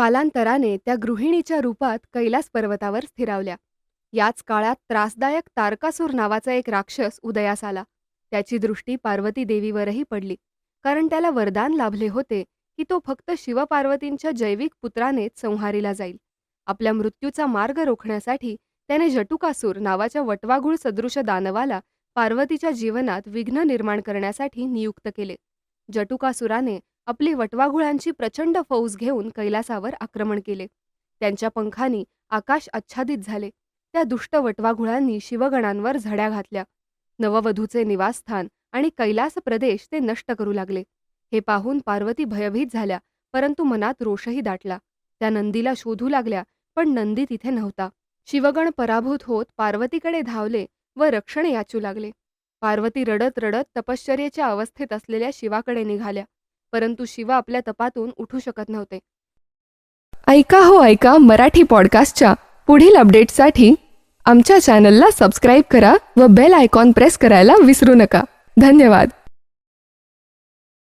कालांतराने त्या गृहिणीच्या रूपात कैलास पर्वतावर स्थिरावल्या. याच काळात त्रासदायक तारकासूर नावाचा एक राक्षस उदयास आला. त्याची दृष्टी पार्वती देवीवरही पडली, कारण त्याला वरदान लाभले होते की तो फक्त शिवपार्वतींच्या जैविक पुत्रानेच संहारीला जाईल. आपल्या मृत्यूचा मार्ग रोखण्यासाठी त्याने जटुकासूर नावाच्या वटवाघूळ सदृश दानवाला पार्वतीच्या जीवनात विघ्न निर्माण करण्यासाठी नियुक्त केले. जटुकासुराने आपली वटवाघुळांची प्रचंड फौज घेऊन कैलासावर आक्रमण केले. त्यांच्या पंखांनी आकाश आच्छादित झाले. त्या दुष्ट वटवाघुळांनी शिवगणांवर झड्या घातल्या. नववधूचे निवासस्थान आणि कैलास प्रदेश ते नष्ट करू लागले. हे पाहून पार्वती भयभीत झाल्या, परंतु मनात रोषही दाटला. त्या नंदीला शोधू लागल्या, पण नंदी तिथे नव्हता. शिवगण पराभूत होत पार्वतीकडे धावले व रक्षण याचू लागले. पार्वती रडत रडत तपश्चर्येच्या अवस्थेत असलेल्या शिवाकडे निघाल्या, परंतु शिव आपल्या तपातून उठू शकत नव्हते. ऐका हो ऐका मराठी पॉडकास्टच्या पुढील अपडेट्ससाठी आमच्या चॅनलला सबस्क्राईब करा व बेल आयकॉन प्रेस करायला विसरू नका. धन्यवाद.